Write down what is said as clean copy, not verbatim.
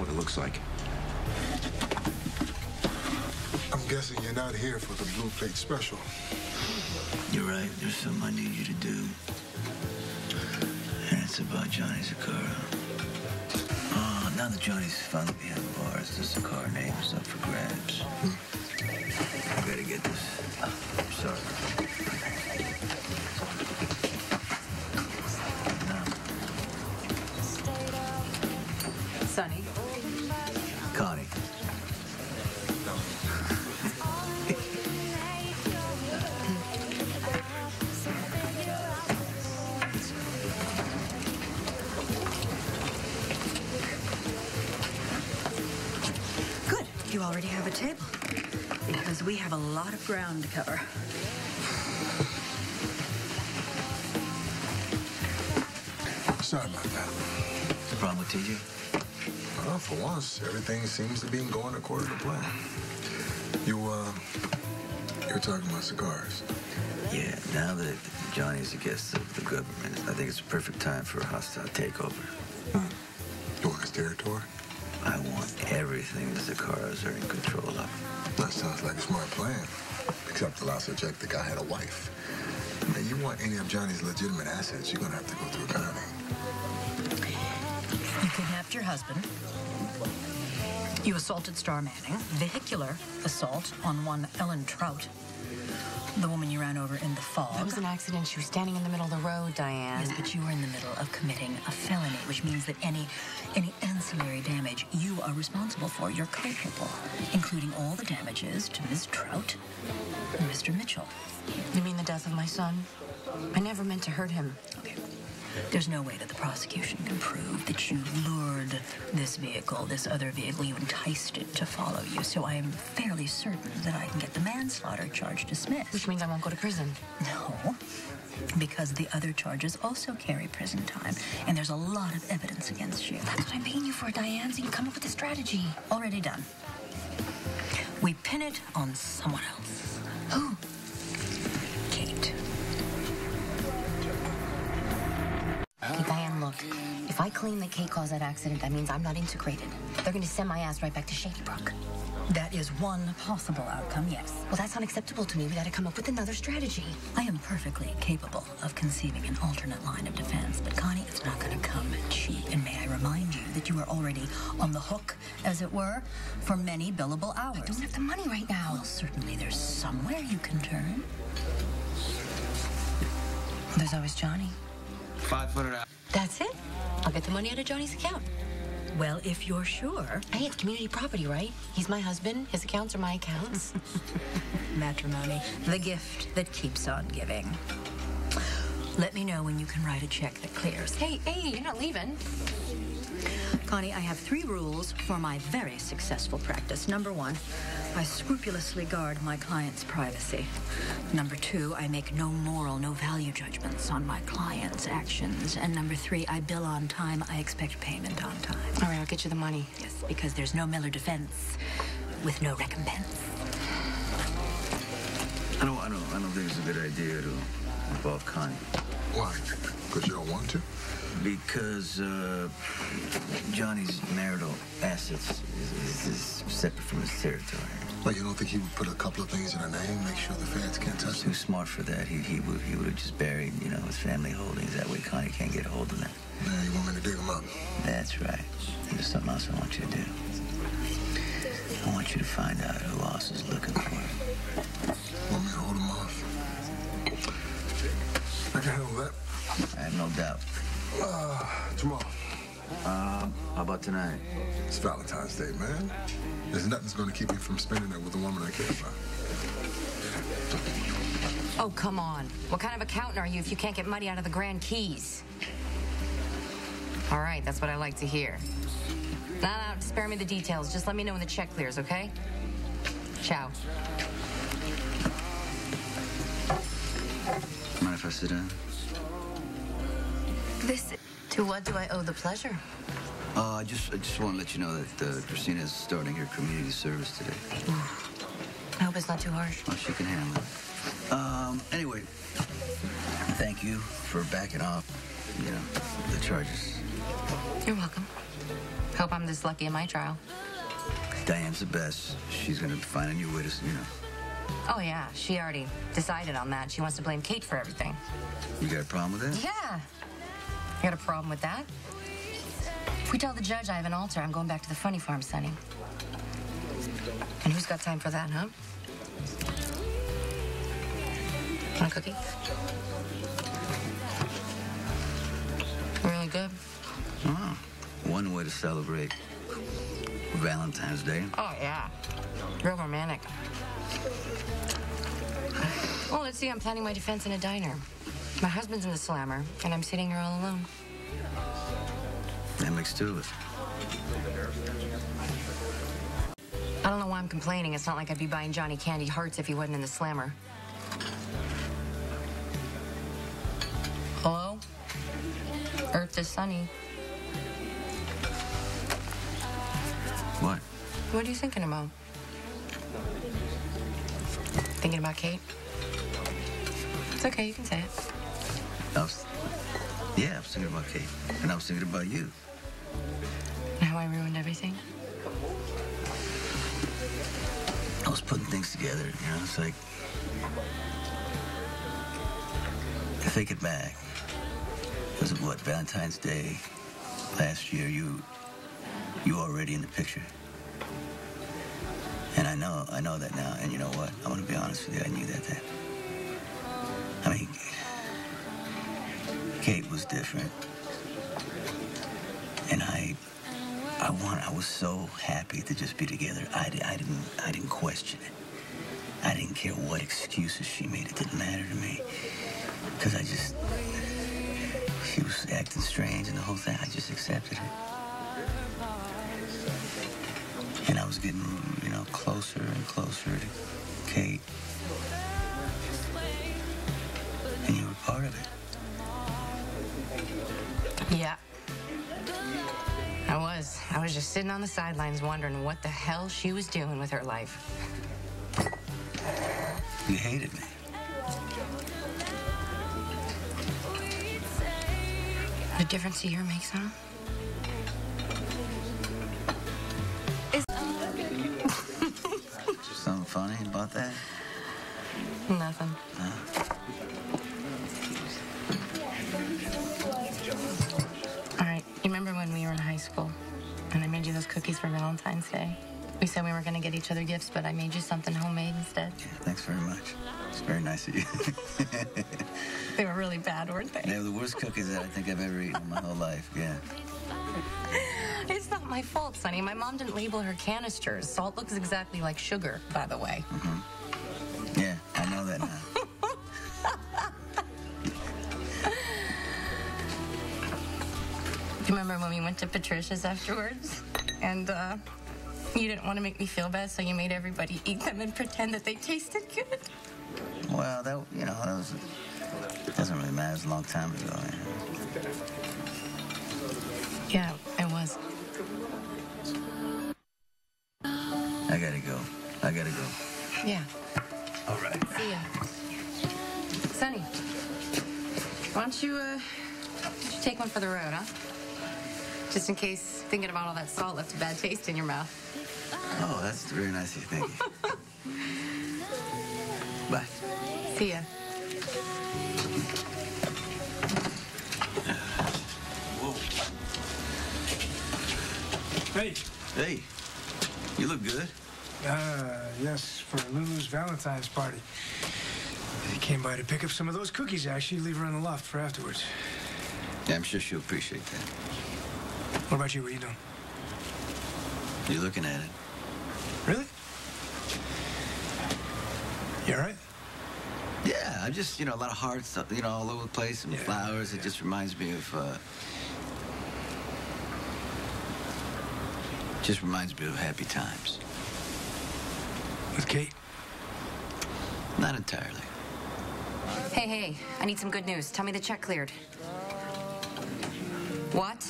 what it looks like. I'm guessing you're not here for the blue plate special. You're right. There's something I need you to do. And it's about Johnny Zakara. Now that Johnny's finally behind bars, the Zakara name is up for grabs. I gotta get this. Sorry. Sonny. Connie. Good. You already have a table. Because we have a lot of ground to cover. Sorry about that. What's the problem with TJ? Well, for once, everything seems to be going according to plan. You're talking about cigars. Yeah, now that Johnny's a guest of the government, I think it's a perfect time for a hostile takeover. You want his territory? I want everything the Zakaras are in control of. That sounds like a smart plan. Except the last I checked, the guy had a wife. Now, you want any of Johnny's legitimate assets, you're gonna have to go through Connie. You kidnapped your husband. You assaulted Star Manning. Vehicular assault on one Ellen Trout. The woman you ran over in the fog. That was an accident. She was standing in the middle of the road, Diane. Yes, but you were in the middle of committing a felony, which means that any ancillary damage you are responsible for, you're culpable, including all the damages to Ms. Trout and Mr. Mitchell. You mean the death of my son? I never meant to hurt him. Okay. There's no way that the prosecution can prove that you lured this vehicle, this other vehicle, you enticed it to follow you. So I am fairly certain that I can get the manslaughter charge dismissed. Which means I won't go to prison. No, because the other charges also carry prison time, and there's a lot of evidence against you. That's what I'm paying you for, Diane, so you can come up with a strategy. Already done. We pin it on someone else. Who? Kate. Hey, Diane, look. If I claim that Kate caused that accident, that means I'm not integrated. They're going to send my ass right back to Shady Brook. That is one possible outcome, yes. Well, that's unacceptable to me. We got to come up with another strategy. I am perfectly capable of conceiving an alternate line of defense, but Connie, it's not going to come cheap. And may I remind you that you are already on the hook, as it were, for many billable hours. I don't have the money right now. Well, certainly there's somewhere you can turn. There's always Johnny. $500. That's it? I'll get the money out of Johnny's account. Well, if you're sure. Hey, it's community property, right? He's my husband. His accounts are my accounts. Matrimony, the gift that keeps on giving. Let me know when you can write a check that clears. Hey, you're not leaving. Connie, I have 3 rules for my very successful practice. Number 1, I scrupulously guard my client's privacy. Number 2, I make no moral, no value judgments on my client's actions. And number 3, I bill on time. I expect payment on time. All right, I'll get you the money. Yes, because there's no Miller defense with no recompense. I don't think it's a good idea to involve Connie. Why? Because you don't want to? Because Johnny's marital assets is separate from his territory. Like, you don't think he would put a couple of things in her name, make sure the feds can't touch Too them? smart for that. He would have just buried, his family holdings. That way Connie can't get a hold of them. Yeah, you want me to dig them up? That's right. And there's something else I want you to do. I want you to find out who else is looking for him. Want me to hold them off? I can handle that. I have no doubt. Tomorrow. How about tonight? It's Valentine's Day, man. There's nothing's going to keep me from spending it with a woman I care about. Oh, come on. What kind of accountant are you if you can't get money out of the Grand Keys? All right, that's what I like to hear. No, spare me the details. Just let me know when the check clears, okay? Ciao. Mind if I sit down? To what do I owe the pleasure? I just want to let you know that Christina is starting her community service today. I hope it's not too harsh. Well, she can handle it. Anyway, thank you for backing off, the charges. You're welcome. Hope I'm this lucky in my trial. Diane's the best. She's gonna find a new way to, Oh, yeah, she already decided on that. She wants to blame Kate for everything. You got a problem with that? Yeah. You got a problem with that? If we tell the judge I have an altar, I'm going back to the funny farm, Sonny. And who's got time for that, huh? Want a cookie? Really good. Oh, one way to celebrate Valentine's Day. Oh, yeah. Real romantic. Well, let's see. I'm planning my defense in a diner. My husband's in the slammer, and I'm sitting here all alone. That makes two of us. I don't know why I'm complaining. It's not like I'd be buying Johnny candy hearts if he wasn't in the slammer. Hello? Earth is sunny. What? What are you thinking about? Thinking about Kate? It's okay, you can say it. I was thinking about Kate. And I was thinking about you. And how I ruined everything? I was putting things together, it's like... I think it back. It was, Valentine's Day last year. You were already in the picture. And I know that now. And you know what? I'm gonna be honest with you. I knew that then. I mean, Kate was different. And I was so happy to just be together. I didn't question it. I didn't care what excuses she made. It didn't matter to me. Because she was acting strange and the whole thing, I just accepted it. And I was getting, closer and closer to Kate. And you were part of it. Yeah. I was just sitting on the sidelines wondering what the hell she was doing with her life. You hated me. What a difference a year makes, huh? Something funny about that? Nothing. All right, you remember when we were in high school and I made you those cookies for Valentine's Day? We said we were going to get each other gifts, but I made you something homemade instead. Yeah, thanks very much. It's very nice of you. They were really bad, weren't they? They were the worst cookies that I think I've ever eaten in my whole life, yeah. It's not my fault, Sonny. My mom didn't label her canisters. Salt looks exactly like sugar, by the way. Mm-hmm. Yeah, I know that now. You remember when we went to Patricia's afterwards? And, you didn't want to make me feel bad, so you made everybody eat them and pretend that they tasted good. Well, that was... It doesn't really matter. It was a long time ago. Yeah, it was. I gotta go. Yeah. All right. See ya. Sonny, why don't you take one for the road, huh? Just in case thinking about all that salt left a bad taste in your mouth. Oh, that's very nice of you. Thank you. Bye. See ya. Whoa. Hey. Hey, you look good. Yes, for Lulu's Valentine's party. He came by to pick up some of those cookies, actually. Leave her on the loft for afterwards. Yeah, I'm sure she'll appreciate that. What about you? What are you doing? You're looking at it. Really? You all right? Yeah, I just, a lot of hearts, all over the place and flowers. It just reminds me of, happy times. With Kate? Not entirely. Hey, I need some good news. Tell me the check cleared. What?